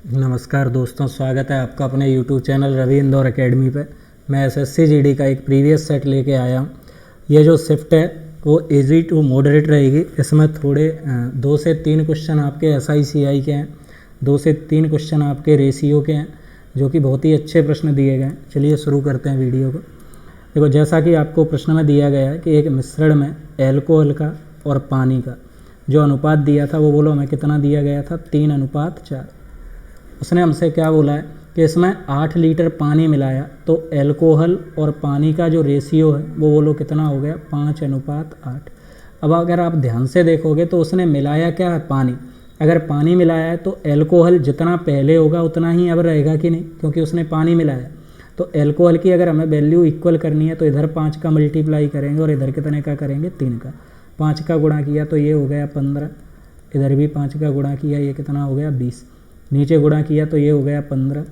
नमस्कार दोस्तों, स्वागत है आपका अपने YouTube channel Ravi Indore academy पे। मैं एसएससी जीडी का एक प्रीवियस सेट लेके आया हूँ। ये जो शिफ्ट है वो इजी टू मॉडरेट रहेगी। इसमें थोड़े 2 से 3 क्वेश्चन आपके SICI के हैं, 2 से 3 क्वेश्चन आपके रेशियो के हैं, जो कि बहुत ही अच्छे प्रश्न दिए गए हैं। चलिए शुरू करते हैं वीडियो को। देखो, जैसा कि आपको प्रश्न में दिया गया है कि एक मिश्रण में एल्कोहल का और पानी का जो अनुपात दिया था वो बोलो हमें कितना दिया गया था, 3:4। उसने हमसे क्या बोला है कि इसमें 8 लीटर पानी मिलाया तो एल्कोहल और पानी का जो रेशियो है वो बोलो कितना हो गया, 5:8। अब अगर आप ध्यान से देखोगे तो उसने मिलाया क्या है, पानी। अगर पानी मिलाया है तो एल्कोहल जितना पहले होगा उतना ही अब रहेगा कि नहीं, क्योंकि उसने पानी मिलाया। तो एल्कोहल की अगर हमें वैल्यू इक्वल करनी है तो इधर 5 का मल्टीप्लाई करेंगे और इधर कितने का करेंगे, 3 का। 5 का गुणा किया तो ये हो गया 15, इधर भी 5 का गुणा किया, ये कितना हो गया 20। नीचे गुणा किया तो ये हो गया 15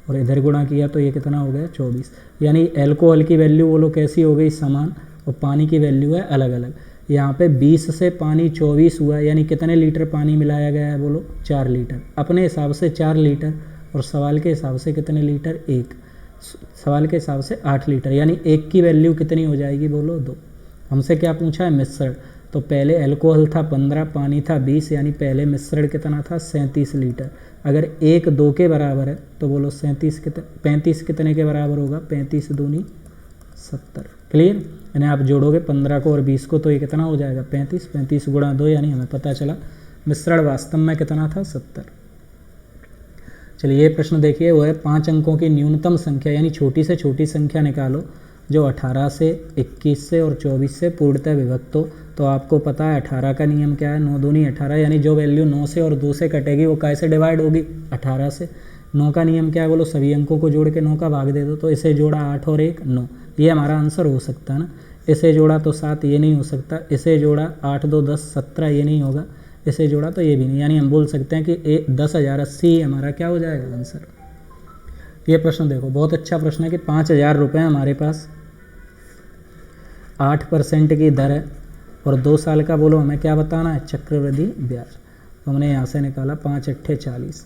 और इधर गुणा किया तो ये कितना हो गया 24। यानी एल्कोहल की वैल्यू बोलो कैसी हो गई, समान, और पानी की वैल्यू है अलग अलग। यहाँ पे 20 से पानी 24 हुआ, यानी कितने लीटर पानी मिलाया गया है, बोलो 4 लीटर। अपने हिसाब से 4 लीटर और सवाल के हिसाब से कितने लीटर, 1। सवाल के हिसाब से 8 लीटर, यानी 1 की वैल्यू कितनी हो जाएगी, बोलो 2। हमसे क्या पूछा है, मिश्रण। तो पहले एल्कोहल था 15, पानी था 20, यानी पहले मिश्रण कितना था, 37 लीटर। अगर 1 2 के बराबर है तो बोलो 35 कितने के बराबर होगा, 35 दूनी 70। क्लियर। यानी आप जोड़ोगे 15 को और 20 को तो ये कितना हो जाएगा, 35। 35 गुणा 2, यानी हमें पता चला मिश्रण वास्तव में कितना था, 70। चलिए ये प्रश्न देखिए, वो है 5 अंकों की न्यूनतम संख्या, यानी छोटी से छोटी संख्या निकालो जो 18 से 21 से और 24 से पूर्णतः विभक्त हो। तो आपको पता है 18 का नियम क्या है, 9 दूनी 18, यानी जो वैल्यू 9 से और 2 से कटेगी वो कैसे डिवाइड होगी, 18 से। 9 का नियम क्या है, बोलो सभी अंकों को जोड़ के 9 का भाग दे दो। तो इसे जोड़ा 8 और 1 9, ये हमारा आंसर हो सकता है ना। इसे जोड़ा तो 7, ये नहीं हो सकता। इसे जोड़ा 8 2 10 17, ये नहीं होगा। इसे जोड़ा तो ये भी नहीं, यानी हम बोल सकते हैं कि 10,080 हमारा क्या हो जाएगा आंसर। ये प्रश्न देखो, बहुत अच्छा प्रश्न है कि 5,000 रुपये हमारे पास, 8% की दर है और 2 साल का बोलो हमें क्या बताना है, चक्रवृद्धि ब्याज। तो हमने यहाँ से निकाला 5 8 40,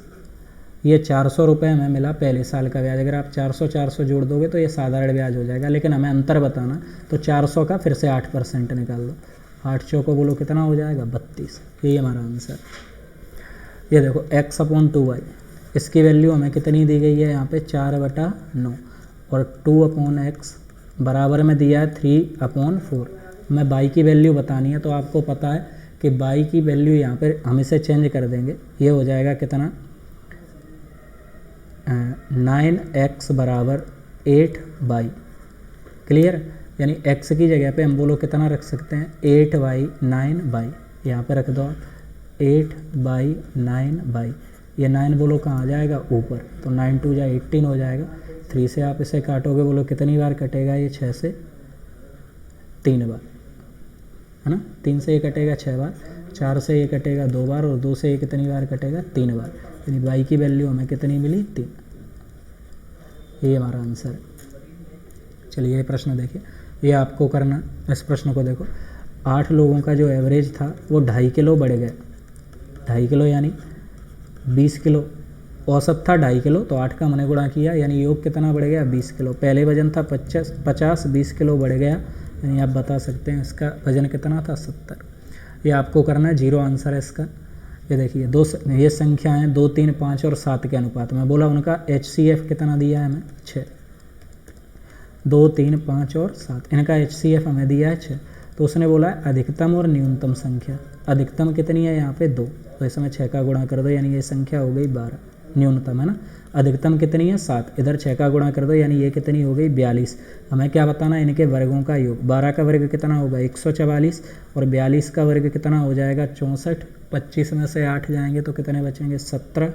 ये 400 रुपये हमें मिला पहले साल का ब्याज। अगर आप 400 जोड़ दोगे तो ये साधारण ब्याज हो जाएगा, लेकिन हमें अंतर बताना। तो 400 का फिर से 8% निकाल दो, 8 चौको बोलो कितना हो जाएगा, 32। यही हमारा आंसर। ये देखो x/2y, इसकी वैल्यू हमें कितनी दी गई है यहाँ पे, 4/9, और 2/x बराबर में दिया है 3/4। हमें y की वैल्यू बतानी है, तो आपको पता है कि y की वैल्यू यहाँ पर हम इसे चेंज कर देंगे। ये हो जाएगा कितना, 9x बराबर 8y। क्लियर। यानी x की जगह पे हम बोलो कितना रख सकते हैं, 8y 9y। यहाँ पे रख दो आप 8y 9y। ये 9 बोलो कहाँ आ जाएगा, ऊपर। तो 9 2 जा 18 हो जाएगा। 3 से आप इसे काटोगे, बोलो कितनी बार कटेगा, ये 6 से 3 बार, है ना। 3 से ये कटेगा 6 बार, 4 से ये कटेगा 2 बार, और 2 से ये कितनी बार कटेगा, 3 बार। यानी y की वैल्यू हमें कितनी मिली, 3। ये हमारा आंसर है। चलिए ये प्रश्न देखिए, ये आपको करना। इस प्रश्न को देखो, 8 लोगों का जो एवरेज था वो 2.5 किलो बढ़ गया। 2.5 किलो यानी 20 किलो, औसत था 2.5 किलो, तो 8 का हमने गुणा किया, यानी योग कितना बढ़ गया, 20 किलो। पहले वजन था 50, 20 किलो बढ़ गया, यानी आप बता सकते हैं इसका वजन कितना था, 70। ये आपको करना है, 0 आंसर है इसका। ये देखिए ये संख्या हैं 2 3 5 और 7 के अनुपात में। बोला उनका HCF कितना दिया है हमें, 6। 2 3 5 और 7, इनका HCF हमें दिया है 6। तो उसने बोला है अधिकतम और न्यूनतम संख्या। अधिकतम कितनी है यहाँ पे, 2, तो इसमें 6 का गुणा कर दो, यानी ये संख्या हो गई 12। न्यूनतम है ना। अधिकतम कितनी है, 7, इधर 6 का गुणा कर दो, यानी ये कितनी हो गई, 42। हमें क्या बताना है, इनके वर्गों का योग। 12 का वर्ग कितना होगा, 144, और 42 का वर्ग कितना हो जाएगा, 64। 25 में से 8 जाएंगे तो कितने बचेंगे, 17।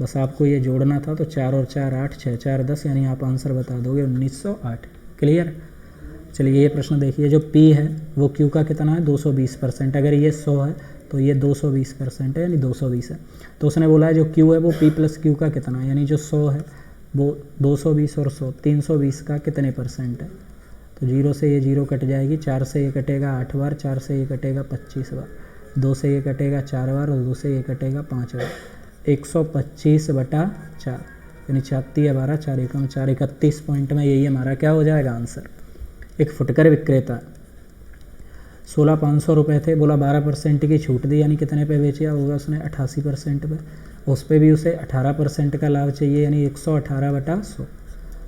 बस आपको ये जोड़ना था, तो 4 और 4 8, 6 4 10, यानी आप आंसर बता दोगे 1908। क्लियर। चलिए ये प्रश्न देखिए, जो P है वो Q का कितना है, 220%। अगर ये 100 है तो ये 220% है, यानी 220 है। तो उसने बोला है जो Q है वो P + Q का कितना है, यानी जो 100 है वो 220 और 100 320 का कितने % है। तो 0 से ये 0 कट जाएगी, 4 से ये कटेगा 8 बार, 4 से ये कटेगा 25 बार, 2 से ये कटेगा 4 बार, और 2 से ये कटेगा 5 बार। 125/4 यानी 4×3 = 12, 4 एकम 4, 31 पॉइंट में यही हमारा क्या हो जाएगा आंसर। एक फुटकर विक्रेता 16,500 रुपये थे, बोला 12% की छूट दी, यानी कितने पे बेचा होगा उसने 88% पे। उस पर भी उसे 18% का लाभ चाहिए, यानी 118/100।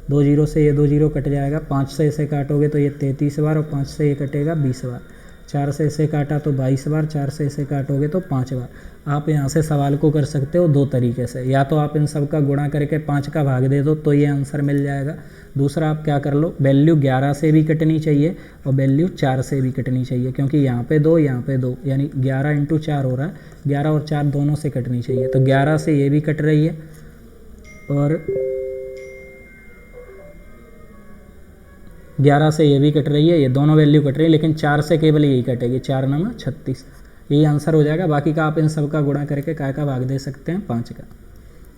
2 जीरो से ये 2 जीरो कट जाएगा, 5 से इसे काटोगे तो ये 33 बार और 5 से ये कटेगा 20 बार। 4 से इसे काटा तो 22 बार, 4 से इसे काटोगे तो 5 बार। आप यहाँ से सवाल को कर सकते हो दो तरीके से, या तो आप इन सब का गुणा करके 5 का भाग दे दो तो ये आंसर मिल जाएगा। दूसरा आप क्या कर लो, वैल्यू 11 से भी कटनी चाहिए और वैल्यू 4 से भी कटनी चाहिए, क्योंकि यहाँ पे 2 यहाँ पे 2, यानी 11 × 4 हो रहा है, 11 और 4 दोनों से कटनी चाहिए। तो 11 से ये भी कट रही है और 11 से ये भी कट रही है, ये दोनों वैल्यू कट रही है, लेकिन 4 से केवल यही कटेगी, 4 × 9 = 36, यही आंसर हो जाएगा। बाकी का आप इन सब का गुणा करके काय का भाग दे सकते हैं 5 का।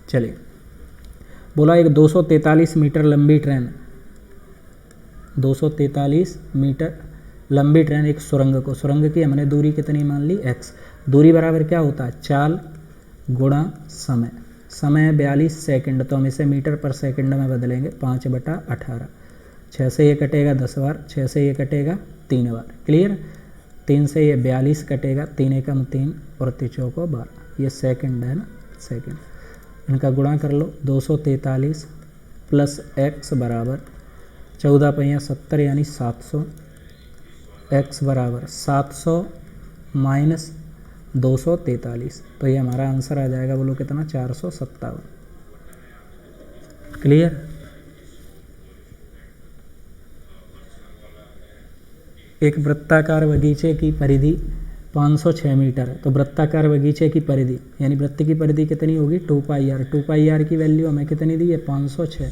चलिए, बोला एक 243 मीटर लंबी ट्रेन, 243 मीटर लंबी ट्रेन एक सुरंग की हमने दूरी कितनी मान ली x। दूरी बराबर क्या होता है, चाल गुणा समय। समय 42 सेकंड, तो हम इसे मीटर पर सेकंड में बदलेंगे, 5/18। 6 से ये कटेगा 10 बार, 6 से ये कटेगा 3 बार, क्लियर। 3 से ये 42 कटेगा, 3 एकम 3 और 3 चौको 12, ये सेकंड है ना, सेकंड। इनका गुणा कर लो, 243 + x बराबर 14 × 70 यानी 700, x बराबर 700 - 243, तो ये हमारा आंसर आ जाएगा, बोलो कितना, 457, क्लियर। एक वृत्ताकार बगीचे की परिधि 506 मीटर है, तो वृत्ताकार बगीचे की परिधि यानी वृत्त की परिधि कितनी होगी, 2πr। 2πr की वैल्यू हमें कितनी दी है, 506,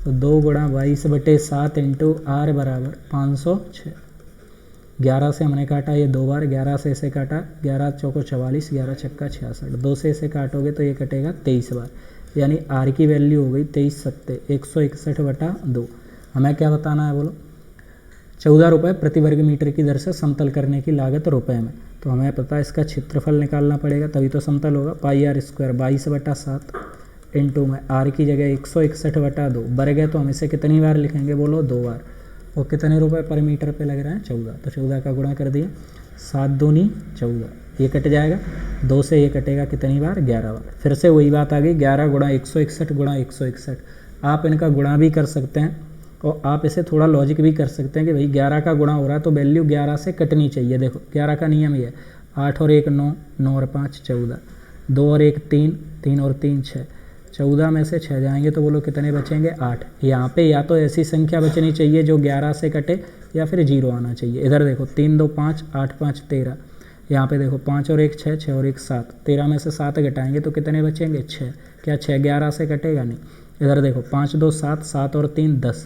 तो 2 × 22/7 × r बराबर 506। 11 से हमने काटा ये 2 बार, 11 से इसे काटा, 11 चौको 44, 11 छक्का 66, 2 से इसे काटोगे तो ये कटेगा 23 बार, यानी r की वैल्यू हो गई 23 सत्ते 161/2। हमें क्या बताना है, बोलो 14 रुपये प्रति वर्ग मीटर की दर से समतल करने की लागत रुपए में। तो हमें पता है इसका क्षेत्रफल निकालना पड़ेगा, तभी तो समतल होगा। πr² 22/7 इंटू में r की जगह 161/2 वर्ग है, तो हम इसे कितनी बार लिखेंगे, बोलो 2 बार। और कितने रुपए पर मीटर पे लग रहे हैं, 14, तो 14 का गुणा कर दिया, 7 दूनी 14, ये कट जाएगा, 2 से ये कटेगा कितनी बार, 11 बार। फिर से वही बात आ गई, 11 × 161 × 161। आप इनका गुणा भी कर सकते हैं और आप इसे थोड़ा लॉजिक भी कर सकते हैं कि भाई 11 का गुणा हो रहा है तो वैल्यू 11 से कटनी चाहिए। देखो 11 का नियम ये है, 8 और 1 9, 9 और 5 14, 2 और 1 3, 3 और 3 6, 14 में से 6 जाएंगे तो बोलो कितने बचेंगे, 8। यहाँ पे या तो ऐसी संख्या बचनी चाहिए जो 11 से कटे या फिर 0 आना चाहिए। इधर देखो 3 2 5, 8 5 13, यहाँ पे देखो 5 और 1 6, 6 और 1 7, 13 में से 7 घटाएंगे तो कितने बचेंगे, 6। क्या 6 11 से कटेगा, नहीं। इधर देखो 5 2 7, 7 और 3 10,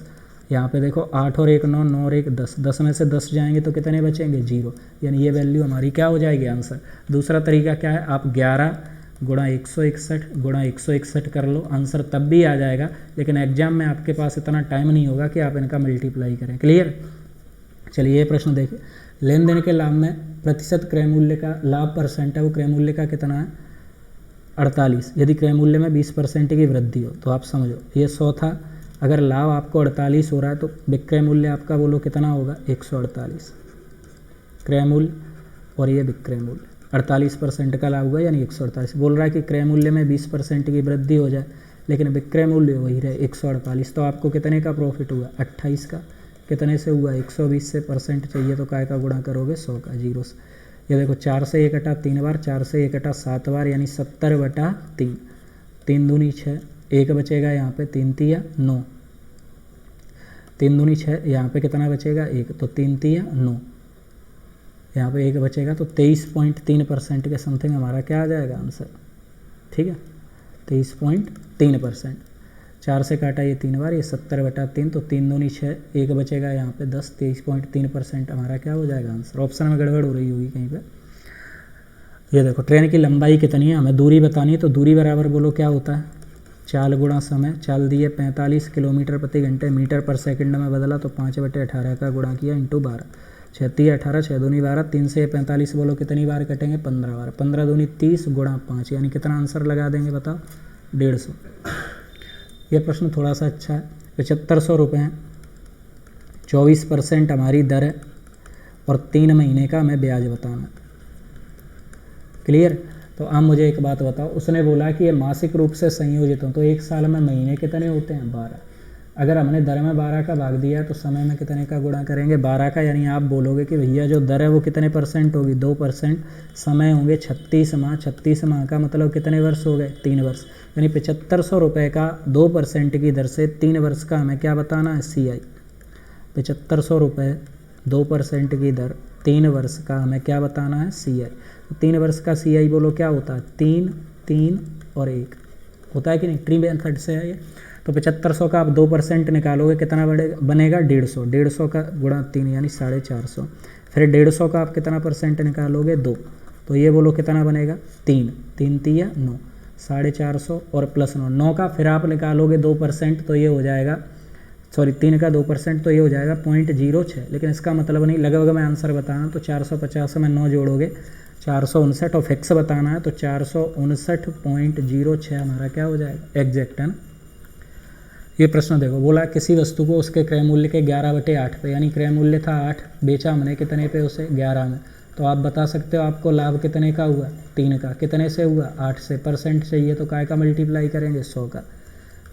यहाँ पे देखो 8 और 1 9, 9 और 1 10, 10 में से 10 जाएंगे तो कितने बचेंगे, 0, यानी ये वैल्यू हमारी क्या हो जाएगी, आंसर। दूसरा तरीका क्या है, आप 11 × 161 × 161 कर लो, आंसर तब भी आ जाएगा, लेकिन एग्जाम में आपके पास इतना टाइम नहीं होगा कि आप इनका मल्टीप्लाई करें, क्लियर। चलिए ये प्रश्न देखिए, लेन देन के लाभ में प्रतिशत क्रय मूल्य का लाभ परसेंट है, वो क्रय मूल्य का कितना है, 48। यदि क्रय मूल्य में 20% की वृद्धि हो तो आप समझो ये 100 था, अगर लाभ आपको 48 हो रहा है तो विक्रय मूल्य आपका बोलो कितना होगा, 148 क्रय मूल्य और ये विक्रय मूल्य। 48% का लाभ हुआ यानी 148। बोल रहा है कि क्रय मूल्य में 20% की वृद्धि हो जाए लेकिन विक्रय मूल्य वही रहे 148, तो आपको कितने का प्रॉफिट हुआ, 28 का। कितने से हुआ, 120 से परसेंट चाहिए तो काय का गुणा करोगे, 100 का, 0 से। ये देखो 4 से ये कटा 3 बार, 4 से ये कटा 7 बार, यानी 70/3, 3 दूनी 6, 1 बचेगा यहाँ पे, 3 तिया 9, 3 दूनी 6, यहाँ पे कितना बचेगा, 1, तो 3 तिया 9, यहाँ पे 1 बचेगा, तो 23.3% के समथिंग हमारा क्या आ जाएगा आंसर, ठीक है, 23.3%। 4 से काटा ये 3 बार, ये 70/3, तो 3 दूनी 6, 1 बचेगा यहाँ पे 10, 23.3% हमारा क्या हो जाएगा आंसर। ऑप्शन में गड़बड़ हो रही होगी कहीं पे। ये देखो ट्रेन की लंबाई कितनी है, हमें दूरी बतानी है, तो दूरी बराबर बोलो क्या होता है, चाल गुणा समय। चाल दिए 45 किलोमीटर प्रति घंटे, मीटर पर सेकंड में बदला तो 5/18 का गुणा किया इंटू 12। 6 18 6 दूनी 12, 3 से 45 बोलो कितनी बार कटेंगे 15 बार, 15 दूनी 30 गुणा 5 यानी कितना आंसर लगा देंगे बताओ 150। ये प्रश्न थोड़ा सा अच्छा है। 7500 रुपये हैं, 24% हमारी दर है और 3 महीने का हमें ब्याज बताना। क्लियर। तो अब मुझे एक बात बताओ, उसने बोला कि ये मासिक रूप से संयोजित हो, तो एक साल में महीने कितने होते हैं 12। अगर हमने दर में 12 का भाग दिया तो समय में कितने का गुणा करेंगे 12 का, यानी आप बोलोगे कि भैया जो दर है वो कितने % होगी 2%, समय होंगे 36 माह, 36 माह का मतलब कितने वर्ष हो गए 3 वर्ष, यानी 7500 रुपये का 2% की दर से 3 वर्ष का हमें क्या बताना है CI। 7500 रुपये 2% की दर 3 वर्ष का हमें क्या बताना है CI। तो 3 वर्ष का CI बोलो क्या होता है 3 3 और 1 होता है कि नहीं, ट्री मेथड से है ये। तो 7500 का आप 2% निकालोगे कितना बनेगा 150, 150 का गुणा 3 यानी 450, फिर 150 का आप कितना % निकालोगे 2, तो ये बोलो कितना बनेगा 3 3 3 9, 450 और प्लस 9, 9 का फिर आप निकालोगे 2% तो ये हो जाएगा, सॉरी 3 का 2% तो ये हो जाएगा 0.06, लेकिन इसका मतलब नहीं, लगभग मैं आंसर बताना तो 450 में 9 जोड़ोगे 459 और फिक्स बताना है तो 459.06 हमारा क्या हो जाएगा एग्जैक्ट है ना। ये प्रश्न देखो, बोला किसी वस्तु को उसके क्रय मूल्य के 11/8 पे, यानी क्रय मूल्य था 8, बेचा हमने कितने पे उसे 11 में, तो आप बता सकते हो आपको लाभ कितने का हुआ 3 का, कितने से हुआ 8 से, % चाहिए तो काय का मल्टीप्लाई करेंगे 100 का,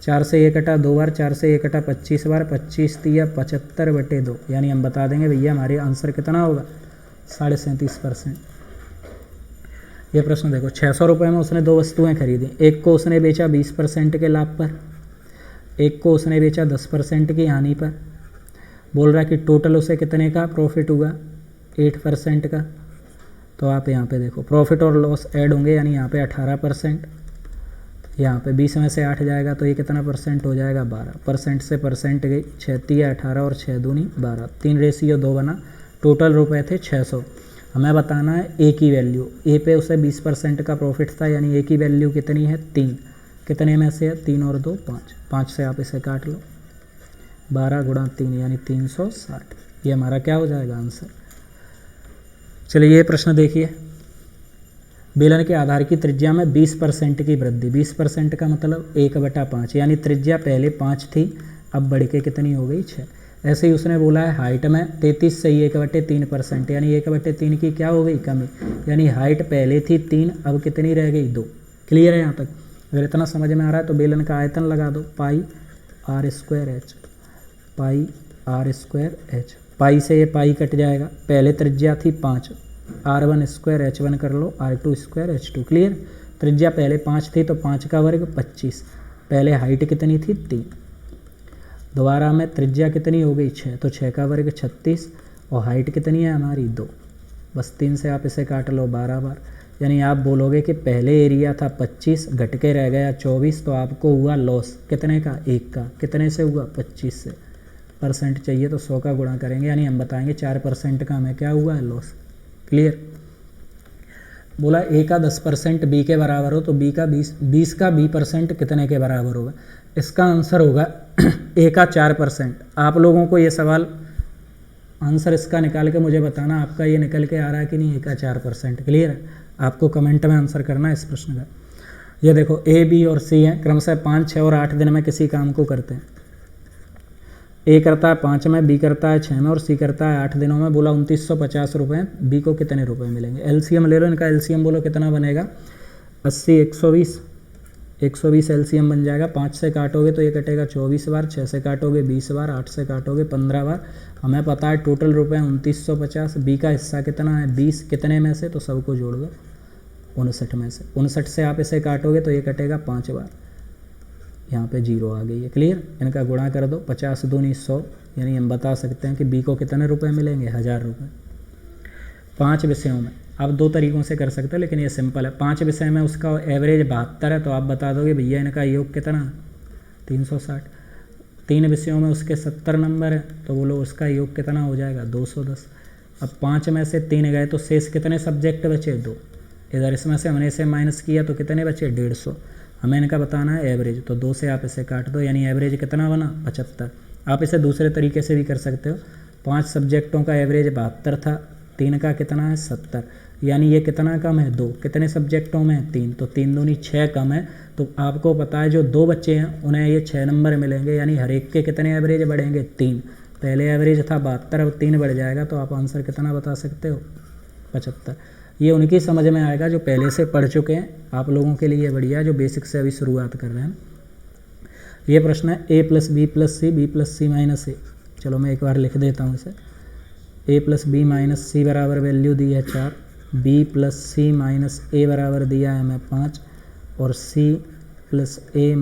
4 से 1 कटा 2 बार, 4 से 1 कटा 25 बार, 25 3 75/2, यानी हम बता देंगे भैया हमारे आंसर कितना होगा 37.5%। ये प्रश्न देखो, 600 रुपये में उसने 2 वस्तुएं खरीदी, एक को उसने बेचा 20% के लाभ पर, एक को उसने बेचा 10% की हानि पर। बोल रहा है कि टोटल उसे कितने का प्रॉफिट हुआ 8% का। तो आप यहाँ पे देखो प्रॉफिट और लॉस ऐड होंगे, यानी यहाँ पे 18%, यहाँ पे 20 में से 8 जाएगा तो ये कितना % हो जाएगा 12%, से % गई 6 3 18 और 6 दूनी 12, 3:2 बना। टोटल रुपए थे 600, हमें बताना है ए की वैल्यू। ए पे उसे 20% का प्रॉफिट था, यानी ए की वैल्यू कितनी है 3, कितने में से है 3 और 2 5, 5 से आप इसे काट लो, 12 गुणा 3 यानी 360, ये हमारा क्या हो जाएगा आंसर। चलिए ये प्रश्न देखिए, बेलन के आधार की त्रिज्या में 20% की वृद्धि, 20% का मतलब 1/5, यानी त्रिज्या पहले 5 थी अब बढ़ के कितनी हो गई 6। ऐसे ही उसने बोला है हाइट में 33 से 1/3%, यानी 1/3 की क्या हो गई कमी, यानी हाइट पहले थी 3 अब कितनी रह गई 2। क्लियर है यहाँ तक। अगर इतना समझ में आ रहा है तो बेलन का आयतन लगा दो, पाई r स्क्वायर एच, पाई r स्क्वायर एच, पाई से ये पाई कट जाएगा, पहले त्रिज्या थी 5, r1 स्क्वायर h1 कर लो, r2 स्क्वायर h2। क्लियर। त्रिज्या पहले 5 थी तो 5 का वर्ग 25, पहले हाइट कितनी थी 3, दोबारा में त्रिज्या कितनी हो गई 6, तो 6 का वर्ग 36 और हाइट कितनी है हमारी 2, बस 3 से आप इसे काट लो 12 बार, यानी आप बोलोगे कि पहले एरिया था 25 घट के रह गया 24, तो आपको हुआ लॉस कितने का 1 का, कितने से हुआ 25 से, % चाहिए तो 100 का गुणा करेंगे, यानी हम बताएंगे 4% का हमें क्या हुआ है लॉस। क्लियर। बोला ए का 10% बी के बराबर हो तो बी का 20 का B% कितने के बराबर होगा। इसका आंसर होगा ए का 4%। आप लोगों को ये सवाल आंसर इसका निकाल के मुझे बताना आपका ये निकल के आ रहा है कि नहीं, ए का 4%। क्लियर है, आपको कमेंट में आंसर करना है इस प्रश्न का। ये देखो ए बी और सी हैं, क्रमशः 5 6 और 8 दिन में किसी काम को करते हैं। ए करता है 5 में, बी करता है 6 में और सी करता है 8 दिनों में। बोला 2950 रुपये, बी को कितने रुपए मिलेंगे। एलसीएम ले लो, इनका एलसीएम बोलो कितना बनेगा 80 120, 120 एलसीएम बन जाएगा। 5 से काटोगे तो ये कटेगा 24 बार, 6 से काटोगे 20 बार, 8 से काटोगे 15 बार। हमें पता है टोटल रुपए 2950, बी का हिस्सा कितना है 20, कितने में से, तो सबको जोड़ दो 59 में से। 59 से आप इसे काटोगे तो ये कटेगा 5 बार, यहाँ पे 0 आ गई है। क्लियर। इनका गुणा कर दो, 50 दूनी 100, यानी हम बता सकते हैं कि बी को कितने रुपए मिलेंगे 1000 रुपये। 5 विषयों में आप 2 तरीक़ों से कर सकते हो, लेकिन ये सिंपल है। 5 विषय में उसका एवरेज 72 है, तो आप बता दोगे भैया इनका योग कितना 360। 3 विषयों में उसके 70 नंबर है, तो बोलो उसका योग कितना हो जाएगा 210। अब 5 में से 3 गए तो शेष कितने सब्जेक्ट बचे 2, इधर इसमें से हमने इसे माइनस किया तो कितने बचे 150। हमें इनका बताना है एवरेज, तो 2 से आप इसे काट दो, यानी एवरेज कितना बना 75। आप इसे दूसरे तरीके से भी कर सकते हो, 5 सब्जेक्टों का एवरेज 72 था, 3 का कितना है 70, यानी ये कितना कम है 2, कितने सब्जेक्टों में 3, तो 3 दूनी 6 कम है। तो आपको पता है जो 2 बच्चे हैं उन्हें ये 6 नंबर मिलेंगे, यानी हर एक के कितने एवरेज बढ़ेंगे 3। पहले एवरेज था 72, अब 3 बढ़ जाएगा, तो आप आंसर कितना बता सकते हो 75। ये उनकी समझ में आएगा जो पहले से पढ़ चुके हैं, आप लोगों के लिए बढ़िया जो बेसिक से अभी शुरुआत कर रहे हैं। ये प्रश्न है a + b + c b + c - a। चलो मैं एक बार लिख देता हूँ इसे। a + b - c बराबर वैल्यू दी है 4, b + c - a बराबर दिया है हमें 5 और c + a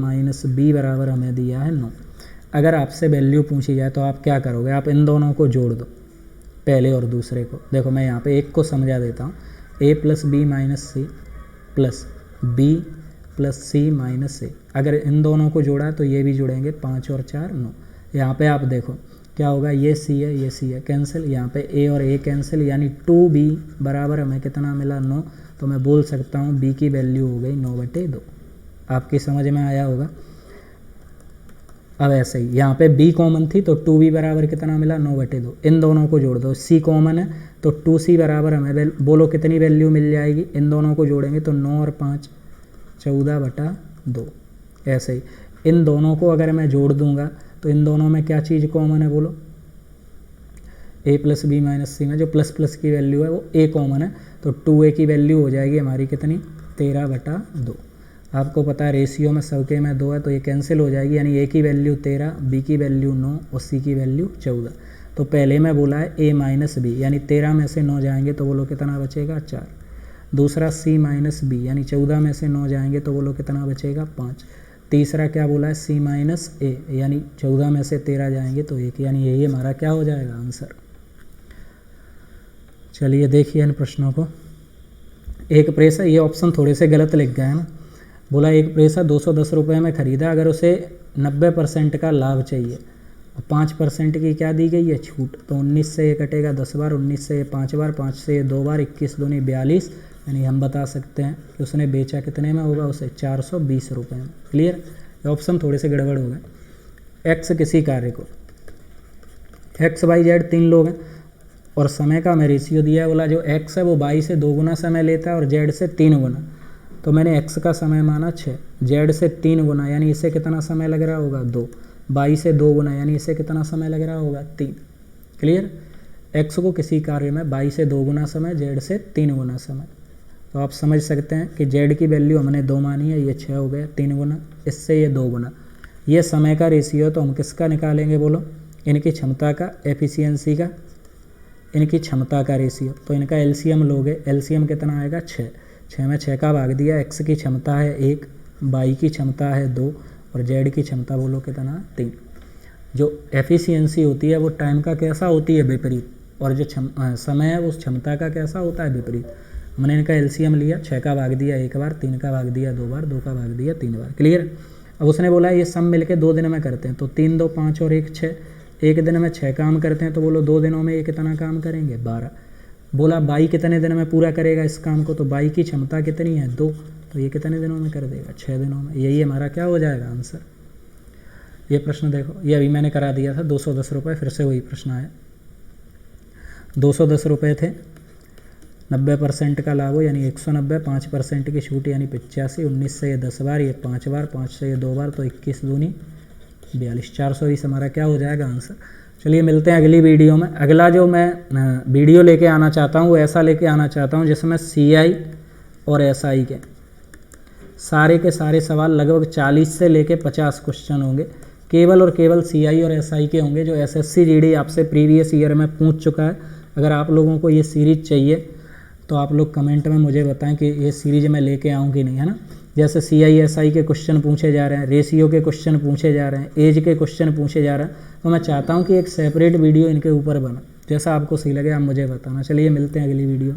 - b बराबर हमें दिया है 9। अगर आपसे वैल्यू पूछी जाए तो आप क्या करोगे, आप इन दोनों को जोड़ दो, पहले और दूसरे को। देखो मैं यहाँ पे एक को समझा देता हूँ, a + b - c + b + c - a। अगर इन दोनों को जोड़ा तो ये भी जुड़ेंगे, 5 और 4 9। यहाँ पे आप देखो क्या होगा, ये c है ये c है, कैंसिल, यहाँ पे a और a कैंसिल, यानी 2b बराबर हमें कितना मिला 9। तो मैं बोल सकता हूँ b की वैल्यू हो गई 9/2। आपकी समझ में आया होगा। अब ऐसे ही यहाँ पे b कॉमन थी तो 2b बराबर कितना मिला 9/2। इन दोनों को जोड़ दो, c कॉमन है तो 2c बराबर हमें बोलो कितनी वैल्यू मिल जाएगी, इन दोनों को जोड़ेंगे तो 9 और 5 14/2। ऐसे ही इन दोनों को अगर मैं जोड़ दूंगा तो इन दोनों में क्या चीज़ कॉमन है बोलो, a + b - c में जो प्लस की वैल्यू है वो a कॉमन है, तो 2a की वैल्यू हो जाएगी हमारी कितनी 13/2। आपको पता है रेशियो में सबके में 2 है तो ये कैंसिल हो जाएगी, यानी a की वैल्यू 13, b की वैल्यू 9 और c की वैल्यू 14। तो पहले में बोला है a - b, यानी 13 में से 9 जाएंगे तो बोलो कितना बचेगा 4। दूसरा c - b, यानी 14 में से 9 जाएंगे तो बोलो कितना बचेगा 5। तीसरा क्या बोला है c - a, यानी 14 में से 13 जाएंगे तो 1, यानी यही हमारा क्या हो जाएगा आंसर। चलिए देखिए इन प्रश्नों को। एक प्रेस है, ये ऑप्शन थोड़े से गलत लिख गए हैं ना। बोला एक प्रेस है 210 रुपये में ख़रीदा, अगर उसे 90% का लाभ चाहिए और 5% की क्या दी गई है छूट, तो 19 से ये कटेगा 10 बार, 19 से ये 5 बार, 5 से ये 2 बार, 21 दूनी 42, यानी हम बता सकते हैं कि उसने बेचा कितने में होगा, उसे 420 रुपये में। क्लियर। ये ऑप्शन थोड़े से गड़बड़ हो गए। एक्स किसी कार्य को, एक्स वाई जेड 3 लोग हैं और समय का हमें रेशियो दिया है, बोला जो एक्स है वो वाई से 2 गुना समय लेता है और जेड से 3 गुना। तो मैंने एक्स का समय माना 6, जेड से 3 गुना, यानी इसे कितना समय लग रहा होगा 2, वाई से 2 गुना, यानी इसे कितना समय लग रहा होगा 3। क्लियर। एक्स को किसी कार्य में वाई से 2 गुना समय, जेड से 3 गुना समय। तो आप समझ सकते हैं कि जेड की वैल्यू हमने 2 मानी है, ये 6 हो गया, 3 गुना, इससे ये 2 गुना। ये समय का रेशियो, तो हम किसका निकालेंगे बोलो, इनकी क्षमता का, एफिशिएंसी का, इनकी क्षमता का रेशियो। तो इनका एलसीएम लोगे, एलसीएम कितना आएगा 6, 6 में 6 का भाग दिया। एक्स की क्षमता है 1, वाई की क्षमता है 2 और जेड की क्षमता बोलो कितना 3। जो एफिशिएंसी होती है वो टाइम का कैसा होती है विपरीत, और जो समय है उस क्षमता का कैसा होता है विपरीत। हमने इनका एलसीएम लिया, 6 का भाग दिया 1 बार, 3 का भाग दिया 2 बार, 2 का भाग दिया 3 बार। क्लियर। अब उसने बोला ये सब मिलके 2 दिन में करते हैं, तो 3 2 5 और 1 6, एक दिन में 6 काम करते हैं, तो बोलो 2 दिनों में ये कितना काम करेंगे 12। बोला बाई कितने दिन में पूरा करेगा इस काम को, तो बाई की क्षमता कितनी है 2, तो ये कितने दिनों में कर देगा 6 दिनों में। यही हमारा क्या हो जाएगा आंसर। ये प्रश्न देखो, ये अभी मैंने करा दिया था 210 रुपये, फिर से वही प्रश्न आया। 210 रुपये थे, 90% का लाभ हो यानी 190, 5% की छूट यानी 85, 19 से ये 10 बार, ये 5 बार, 5 से ये 2 बार, तो 21 दूनी 42, 420 हमारा क्या हो जाएगा आंसर। चलिए मिलते हैं अगली वीडियो में। अगला जो मैं वीडियो लेके आना चाहता हूँ वो ऐसा लेके आना चाहता हूँ जिसमें सीआई और एसआई के सारे के सारे सवाल लगभग 40 से लेके 50 क्वेश्चन होंगे, केवल और केवल सीआई और एसआई के होंगे, जो एसएससी जीडी आपसे प्रीवियस ईयर में पूछ चुका है। अगर आप लोगों को ये सीरीज़ चाहिए तो आप लोग कमेंट में मुझे बताएं कि ये सीरीज़ मैं लेके आऊँ कि नहीं, है ना। जैसे सीआई एसआई के क्वेश्चन पूछे जा रहे हैं, रेशियो के क्वेश्चन पूछे जा रहे हैं, एज के क्वेश्चन पूछे जा रहे हैं, तो मैं चाहता हूँ कि एक सेपरेट वीडियो इनके ऊपर बना। जैसा आपको सही लगे आप मुझे बताना। चलिए मिलते हैं अगली वीडियो।